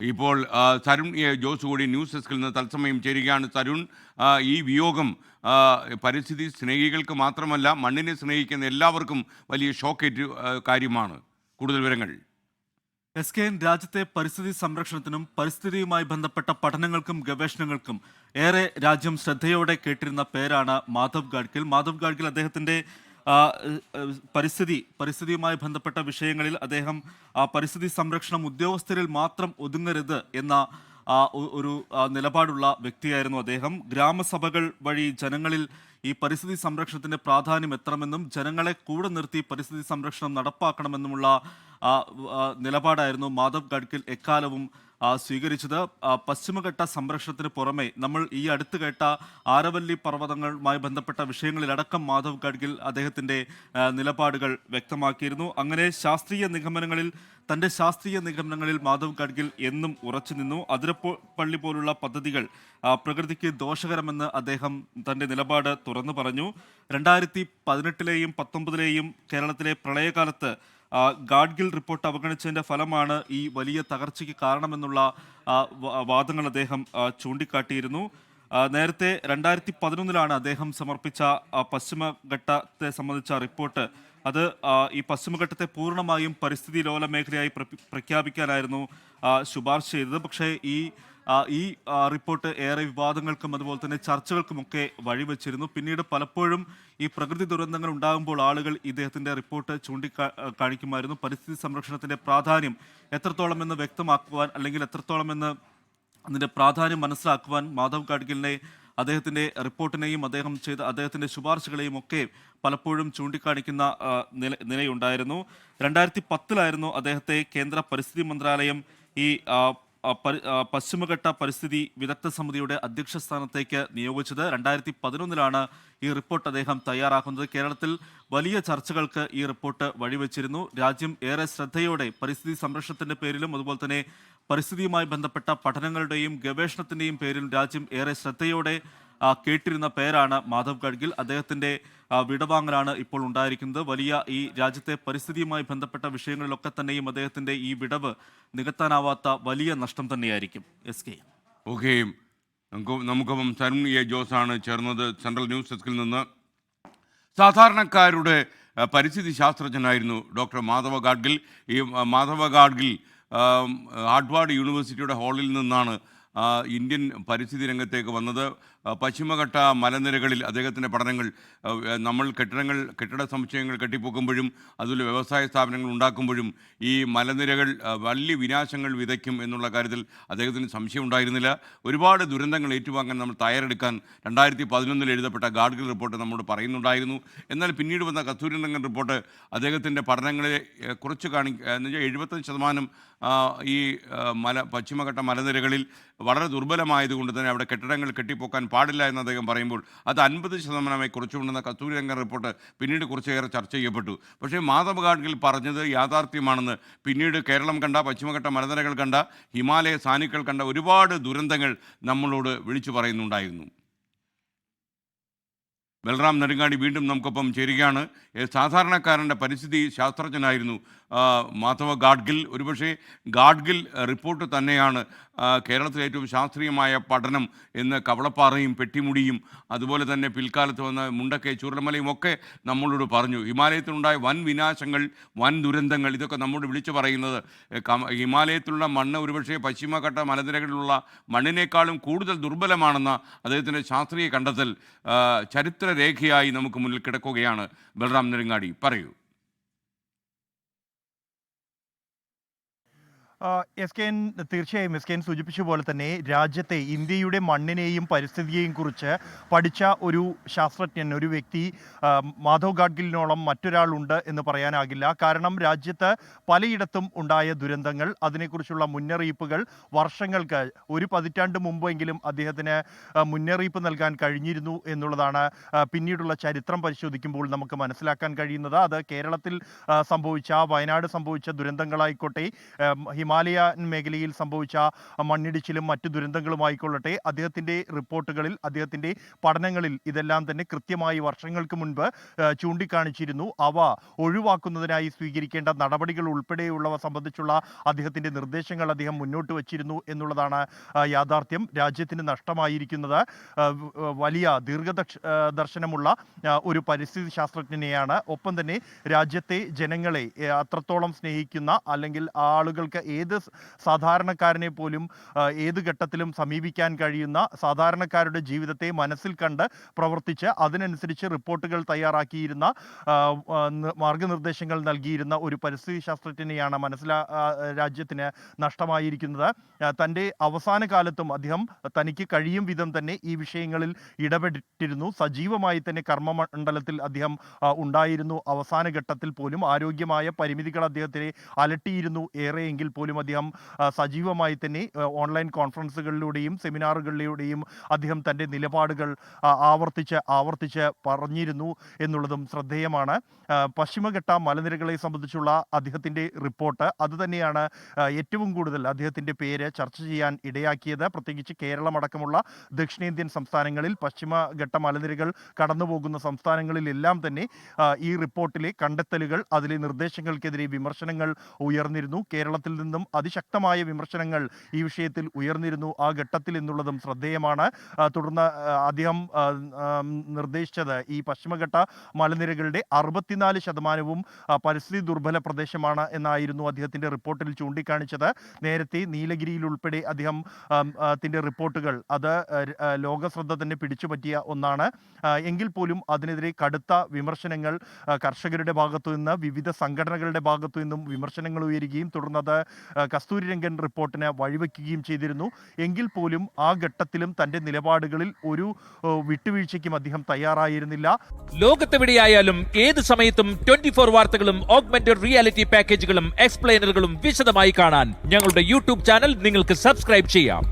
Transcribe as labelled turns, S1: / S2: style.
S1: ഇപ്പോൾ തരുൺ ജോസ് കൂടി ന്യൂസ് ഡെസ്കിൽ നിന്ന് തത്സമയം ചേരുകയാണ്. തരുൺ, ഈ വിയോഗം ആ, പരിസ്ഥിതി സ്നേഹികൾക്ക് മാത്രമല്ല മണ്ണിനെ സ്നേഹിക്കുന്ന എല്ലാവർക്കും വലിയ ഷോക്കേറ്റ് കാര്യമാണ്. കൂടുതൽ വിവരങ്ങൾ.
S2: SKN രാജ്യത്തെ പരിസ്ഥിതി സംരക്ഷണത്തിനും പരിസ്ഥിതിയുമായി ബന്ധപ്പെട്ട പഠനങ്ങൾക്കും ഗവേഷണങ്ങൾക്കും ഏറെ രാജ്യം ശ്രദ്ധയോടെ കേട്ടിരുന്ന പേരാണ് മാധവ് ഗാഡ്ഗിൽ. മാധവ് ഗാഡ്ഗിൽ അദ്ദേഹത്തിന്റെ പരിസ്ഥിതിയുമായി ബന്ധപ്പെട്ട വിഷയങ്ങളിൽ അദ്ദേഹം പരിസ്ഥിതി സംരക്ഷണം ഉദ്യോഗസ്ഥരിൽ മാത്രം ഒതുങ്ങരുത് എന്ന ഒരു നിലപാടുള്ള വ്യക്തിയായിരുന്നു അദ്ദേഹം. ഗ്രാമസഭകൾ വഴി ജനങ്ങളിൽ ഈ പരിസ്ഥിതി സംരക്ഷണത്തിന്റെ പ്രാധാന്യം എത്തണമെന്നും ജനങ്ങളെ കൂടെ നിർത്തി പരിസ്ഥിതി സംരക്ഷണം നടപ്പാക്കണമെന്നുമുള്ള നിലപാടായിരുന്നു മാധവ് ഗാഡ്ഗിൽ എക്കാലവും സ്വീകരിച്ചത്. പശ്ചിമഘട്ട സംരക്ഷണത്തിന് പുറമെ നമ്മൾ ഈ അടുത്ത് കേട്ട ആരവല്ലി പർവ്വതങ്ങളുമായി ബന്ധപ്പെട്ട വിഷയങ്ങളിലടക്കം മാധവ് ഗാഡ്ഗിൽ അദ്ദേഹത്തിന്റെ നിലപാടുകൾ വ്യക്തമാക്കിയിരുന്നു. അങ്ങനെ തന്റെ ശാസ്ത്രീയ നിഗമനങ്ങളിൽ മാധവ് ഗാഡ്ഗിൽ എന്നും ഉറച്ചു നിന്നു. അതിരപ്പള്ളി പോലുള്ള പദ്ധതികൾ പ്രകൃതിക്ക് ദോഷകരമെന്ന് അദ്ദേഹം തന്റെ നിലപാട് തുറന്നു പറഞ്ഞു. 2018-ലെയും 2019-ലെയും കേരളത്തിലെ പ്രളയകാലത്ത് ഗാഡ്ഗിൽ റിപ്പോർട്ട് അവഗണിച്ചതിന്റെ ഫലമാണ് ഈ വലിയ തകർച്ചയ്ക്ക് കാരണമെന്നുള്ള വാദങ്ങൾ അദ്ദേഹം ചൂണ്ടിക്കാട്ടിയിരുന്നു. നേരത്തെ 2011-ലാണ് അദ്ദേഹം സമർപ്പിച്ച പശ്ചിമഘട്ടത്തെ സംബന്ധിച്ച റിപ്പോർട്ട്. അത് ഈ പശ്ചിമഘട്ടത്തെ പൂർണ്ണമായും പരിസ്ഥിതി ലോല മേഖലയായി പ്രഖ്യാപിക്കാനായിരുന്നു ശുപാർശ ചെയ്തത്. പക്ഷേ ഈ റിപ്പോർട്ട് ഏറെ വിവാദങ്ങൾക്കും അതുപോലെ തന്നെ ചർച്ചകൾക്കുമൊക്കെ വഴിവെച്ചിരുന്നു. പിന്നീട് പലപ്പോഴും ഈ പ്രകൃതി ദുരന്തങ്ങൾ ഉണ്ടാകുമ്പോൾ ആളുകൾ ഇദ്ദേഹത്തിന്റെ റിപ്പോർട്ട് കാണിക്കുമായിരുന്നു. പരിസ്ഥിതി സംരക്ഷണത്തിന്റെ പ്രാധാന്യം എത്രത്തോളമെന്ന് വ്യക്തമാക്കുവാൻ, അല്ലെങ്കിൽ എത്രത്തോളമെന്ന് അതിന്റെ പ്രാധാന്യം മനസ്സിലാക്കുവാൻ മാധവ് ഗാഡ്ഗിലിനെ അദ്ദേഹത്തിന്റെ റിപ്പോർട്ടിനെയും അദ്ദേഹത്തിന്റെ ശുപാർശകളെയും ഒക്കെ പലപ്പോഴും ചൂണ്ടിക്കാണിക്കുന്ന നിലയുണ്ടായിരുന്നു. 2010-ലായിരുന്നു അദ്ദേഹത്തെ കേന്ദ്ര പരിസ്ഥിതി മന്ത്രാലയം ഈ പശ്ചിമഘട്ട പരിസ്ഥിതി വിദഗ്ധ സമിതിയുടെ അധ്യക്ഷ സ്ഥാനത്തേക്ക് നിയോഗിച്ചത്. 2011-ലാണ് ഈ റിപ്പോർട്ട് അദ്ദേഹം തയ്യാറാക്കുന്നത്. കേരളത്തിൽ വലിയ ചർച്ചകൾക്ക് ഈ റിപ്പോർട്ട് വഴിവെച്ചിരുന്നു. രാജ്യം ഏറെ ശ്രദ്ധയോടെ പരിസ്ഥിതി സംരക്ഷണത്തിന്റെ പേരിലും അതുപോലെ തന്നെ പരിസ്ഥിതിയുമായി ബന്ധപ്പെട്ട പഠനങ്ങളുടെയും ഗവേഷണത്തിന്റെയും പേരിൽ രാജ്യം ഏറെ ശ്രദ്ധയോടെ കേട്ടിരുന്ന പേരാണ് മാധവ് ഗാഡ്ഗിൽ. അദ്ദേഹത്തിന്റെ വിടവാങ്ങലാണ് ഇപ്പോൾ ഉണ്ടായിരിക്കുന്നത്. വലിയ ഈ രാജ്യത്തെ പരിസ്ഥിതിയുമായി ബന്ധപ്പെട്ട വിഷയങ്ങളിലൊക്കെ തന്നെയും അദ്ദേഹത്തിന്റെ ഈ വിടവ് നികത്താനാവാത്ത വലിയ നഷ്ടം തന്നെയായിരിക്കും. SK.
S1: ഓക്കെ, നമുക്കൊപ്പം തരുൺ ജോസാണ് ചേർന്നത് സെൻട്രൽ ന്യൂസ് ഡെസ്കിൽ നിന്ന്. സാധാരണക്കാരുടെ പരിസ്ഥിതി ശാസ്ത്രജ്ഞനായിരുന്നു ഡോക്ടർ മാധവ ഗാഡ്ഗിൽ. ഈ മാധവ ഗാഡ്ഗിൽ ഹാർഡ്വാർഡ് യൂണിവേഴ്സിറ്റിയുടെ ഹാളിൽ നിന്നാണ് ഇന്ത്യൻ പരിസ്ഥിതി രംഗത്തേക്ക് വന്നത്. പശ്ചിമഘട്ട മലനിരകളിൽ അദ്ദേഹത്തിൻ്റെ പഠനങ്ങൾ, നമ്മൾ കെട്ടിട സമുച്ചയങ്ങൾ കെട്ടിപ്പൊക്കുമ്പോഴും അതുപോലെ വ്യവസായ സ്ഥാപനങ്ങൾ ഉണ്ടാക്കുമ്പോഴും ഈ മലനിരകൾ വലിയ വിനാശങ്ങൾ വിതയ്ക്കും എന്നുള്ള കാര്യത്തിൽ അദ്ദേഹത്തിന് സംശയം ഉണ്ടായിരുന്നില്ല. ഒരുപാട് ദുരന്തങ്ങൾ ഏറ്റുവാങ്ങാൻ നമ്മൾ തയ്യാറെടുക്കാൻ 2011 എഴുതപ്പെട്ട ഗാഡ്ഗിൽ റിപ്പോർട്ട് നമ്മോട് പറയുന്നുണ്ടായിരുന്നു. എന്നാൽ പിന്നീട് വന്ന കസ്തൂരിരംഗൻ റിപ്പോർട്ട് അദ്ദേഹത്തിൻ്റെ പഠനങ്ങളെ കുറച്ച് എന്നുവെച്ചാൽ 75% ഈ പശ്ചിമഘട്ട മലനിരകളിൽ വളരെ ദുർബലമായതുകൊണ്ട് തന്നെ അവിടെ കെട്ടിടങ്ങൾ കെട്ടിപ്പൊക്കാൻ പാടില്ല എന്ന് അദ്ദേഹം പറയുമ്പോൾ അത് 50% കുറച്ചുകൊണ്ടെന്ന കസ്തൂരിരംഗൻ റിപ്പോർട്ട് പിന്നീട് കുറച്ചേറെ ചർച്ച ചെയ്യപ്പെട്ടു. പക്ഷേ മാധവ് ഗാഡ്ഗിൽ പറഞ്ഞത് യാഥാർത്ഥ്യമാണെന്ന് പിന്നീട് കേരളം കണ്ട, പശ്ചിമഘട്ട മലനിരകൾ കണ്ട, ഹിമാലയ സാനുക്കൾ കണ്ട ഒരുപാട് ദുരന്തങ്ങൾ നമ്മളോട് വിളിച്ചു പറയുന്നുണ്ടായിരുന്നു. ബൽറാം നെടുങ്ങാടി വീണ്ടും നമുക്കൊപ്പം ചേരുകയാണ്. സാധാരണക്കാരൻ്റെ പരിസ്ഥിതി ശാസ്ത്രജ്ഞനായിരുന്നു മാധവ ഗാഡ്ഗിൽ. ഒരുപക്ഷെ ഗാഡ്ഗിൽ റിപ്പോർട്ട് തന്നെയാണ് കേരളത്തിലെ ഏറ്റവും ശാസ്ത്രീയമായ പഠനം എന്ന് കവളപ്പാറയും പെട്ടിമുടിയും അതുപോലെ തന്നെ പിൽക്കാലത്ത് വന്ന മുണ്ടക്കൈ ചൂരൽമലയും ഒക്കെ നമ്മളോട് പറഞ്ഞു. ഹിമാലയത്തിലുണ്ടായ വൻ വിനാശങ്ങൾ, വൻ ദുരന്തങ്ങൾ, ഇതൊക്കെ നമ്മോട് വിളിച്ചു പറയുന്നത് ഹിമാലയത്തിലുള്ള മണ്ണ് ഒരുപക്ഷെ പശ്ചിമഘട്ട മലനിരകളിലുള്ള മണ്ണിനേക്കാളും കൂടുതൽ ദുർബലമാണെന്ന അദ്ദേഹത്തിൻ്റെ ശാസ്ത്രീയ കണ്ടെത്തൽ ചരിത്രരേഖയായി നമുക്ക് മുന്നിൽ കിടക്കുകയാണ്. ബൽറാം നെടുങ്ങാടി, പറയൂ.
S3: SKN തീർച്ചയായും SKN സൂചിപ്പിച്ച പോലെ തന്നെ രാജ്യത്തെ ഇന്ത്യയുടെ മണ്ണിനെയും പരിസ്ഥിതിയെയും കുറിച്ച് പഠിച്ച ഒരു ശാസ്ത്രജ്ഞൻ, ഒരു വ്യക്തി മാധവ് ഗാഡ്ഗിലിനോളം മറ്റൊരാളുണ്ട് എന്ന് പറയാനാകില്ല. കാരണം രാജ്യത്ത് പലയിടത്തും ഉണ്ടായ ദുരന്തങ്ങൾ, അതിനെക്കുറിച്ചുള്ള മുന്നറിയിപ്പുകൾ വർഷങ്ങൾക്ക്, ഒരു പതിറ്റാണ്ട് മുമ്പെങ്കിലും അദ്ദേഹത്തിന് മുന്നറിയിപ്പ് നൽകാൻ കഴിഞ്ഞിരുന്നു എന്നുള്ളതാണ് പിന്നീടുള്ള ചരിത്രം പരിശോധിക്കുമ്പോൾ നമുക്ക് മനസ്സിലാക്കാൻ കഴിയുന്നത്. അത് കേരളത്തിൽ സംഭവിച്ച, വയനാട് സംഭവിച്ച ദുരന്തങ്ങളായിക്കോട്ടെ, ഹിമാലയൻ മേഖലയിൽ സംഭവിച്ച മണ്ണിടിച്ചിലും മറ്റു ദുരന്തങ്ങളുമായിക്കൊള്ളട്ടെ, അദ്ദേഹത്തിൻ്റെ റിപ്പോർട്ടുകളിൽ, അദ്ദേഹത്തിൻ്റെ പഠനങ്ങളിൽ ഇതെല്ലാം തന്നെ കൃത്യമായി വർഷങ്ങൾക്ക് മുൻപ് ചൂണ്ടിക്കാണിച്ചിരുന്നു. അവ ഒഴിവാക്കുന്നതിനായി സ്വീകരിക്കേണ്ട നടപടികൾ ഉൾപ്പെടെയുള്ളവ സംബന്ധിച്ചുള്ള അദ്ദേഹത്തിൻ്റെ നിർദ്ദേശങ്ങൾ അദ്ദേഹം മുന്നോട്ട് വച്ചിരുന്നു എന്നുള്ളതാണ് യാഥാർത്ഥ്യം. രാജ്യത്തിന് നഷ്ടമായിരിക്കുന്നത് വലിയ ദീർഘദർശനമുള്ള ഒരു പരിസ്ഥിതി ശാസ്ത്രജ്ഞനെയാണ്. ഒപ്പം തന്നെ രാജ്യത്തെ ജനങ്ങളെ അത്രത്തോളം സ്നേഹിക്കുന്ന, അല്ലെങ്കിൽ ആളുകൾക്ക് സാധാരണക്കാരനെ പോലും ഏത് ഘട്ടത്തിലും സമീപിക്കാൻ കഴിയുന്ന, സാധാരണക്കാരുടെ ജീവിതത്തെ മനസ്സിൽ കണ്ട് പ്രവർത്തിച്ച് അതിനനുസരിച്ച് റിപ്പോർട്ടുകൾ തയ്യാറാക്കിയിരുന്ന, മാർഗനിർദ്ദേശങ്ങൾ നൽകിയിരുന്ന ഒരു പരിസ്ഥിതി ശാസ്ത്രജ്ഞനെയാണ് രാജ്യത്തിന് നഷ്ടമായിരിക്കുന്നത്. തൻ്റെ അവസാന കാലത്തും അദ്ദേഹം തനിക്ക് കഴിയും വിധം തന്നെ ഈ വിഷയങ്ങളിൽ ഇടപെട്ടിരുന്നു. സജീവമായി തന്നെ കർമ്മമണ്ഡലത്തിൽ അദ്ദേഹം ഉണ്ടായിരുന്നു. അവസാന ഘട്ടത്തിൽ പോലും ആരോഗ്യമായ പരിമിതികൾ അദ്ദേഹത്തിനെ അലട്ടിയിരുന്നു ഏറെയെങ്കിൽ പോലും അദ്ദേഹം സജീവമായി തന്നെ ഓൺലൈൻ കോൺഫറൻസുകളിലൂടെയും സെമിനാറുകളിലൂടെയും അദ്ദേഹം തൻ്റെ നിലപാടുകൾ ആവർത്തിച്ച് പറഞ്ഞിരുന്നു എന്നുള്ളതും ശ്രദ്ധേയമാണ്. പശ്ചിമഘട്ട മലനിരകളെ സംബന്ധിച്ചുള്ള അദ്ദേഹത്തിൻ്റെ റിപ്പോർട്ട് അതുതന്നെയാണ് ഏറ്റവും കൂടുതൽ അദ്ദേഹത്തിൻ്റെ പേര് ചർച്ച ചെയ്യാൻ ഇടയാക്കിയത്. പ്രത്യേകിച്ച് കേരളമടക്കമുള്ള ദക്ഷിണേന്ത്യൻ സംസ്ഥാനങ്ങളിൽ, പശ്ചിമഘട്ട മലനിരകൾ കടന്നുപോകുന്ന സംസ്ഥാനങ്ങളിലെല്ലാം തന്നെ ഈ റിപ്പോർട്ടിലെ കണ്ടെത്തലുകൾ, അതിലെ നിർദ്ദേശങ്ങൾക്കെതിരെ വിമർശനങ്ങൾ ഉയർന്നിരുന്നു. കേരളത്തിൽ നിന്നും അതിശക്തമായ വിമർശനങ്ങൾ ഈ വിഷയത്തിൽ ഉയർന്നിരുന്നു ആ ഘട്ടത്തിൽ എന്നുള്ളതും ശ്രദ്ധേയമാണ്. തുടർന്ന് അദ്ദേഹം നിർദ്ദേശിച്ചത് ഈ പശ്ചിമഘട്ട മലനിരകളുടെ 64% പരിസ്ഥിതി ദുർബല പ്രദേശമാണ് എന്നായിരുന്നു അദ്ദേഹത്തിൻ്റെ റിപ്പോർട്ടിൽ ചൂണ്ടിക്കാണിച്ചത്. നേരത്തെ നീലഗിരിയിൽ ഉൾപ്പെടെ അദ്ദേഹത്തിൻ്റെ റിപ്പോർട്ടുകൾ അത് ലോകശ്രദ്ധ തന്നെ പിടിച്ചുപറ്റിയ ഒന്നാണ്. എങ്കിൽ പോലും അതിനെതിരെ കടുത്ത വിമർശനങ്ങൾ കർഷകരുടെ ഭാഗത്തു നിന്ന്, വിവിധ സംഘടനകളുടെ ഭാഗത്തു നിന്നും വിമർശനങ്ങൾ ഉയരുകയും തുടർന്നത് കസ്തൂരിരംഗൻ റിപ്പോർട്ടിന് വഴിവെക്കുകയും ചെയ്തിരുന്നു. എങ്കിൽ പോലും ആ ഘട്ടത്തിലും തൻ്റെ നിലപാടുകളിൽ ഒരു വിട്ടുവീഴ്ചയ്ക്കും അദ്ദേഹം തയ്യാറായിരുന്നില്ല.
S4: ലോകത്തെവിടെയായാലും ഏത് സമയത്തും 24 വാർത്തകളും ഓഗ്മെന്റഡ് റിയാലിറ്റി പാക്കേജുകളും എക്സ്പ്ലെയിനറുകളും വിശദമായി കാണാൻ ഞങ്ങളുടെ യൂട്യൂബ് ചാനൽ നിങ്ങൾക്ക് സബ്സ്ക്രൈബ് ചെയ്യാം.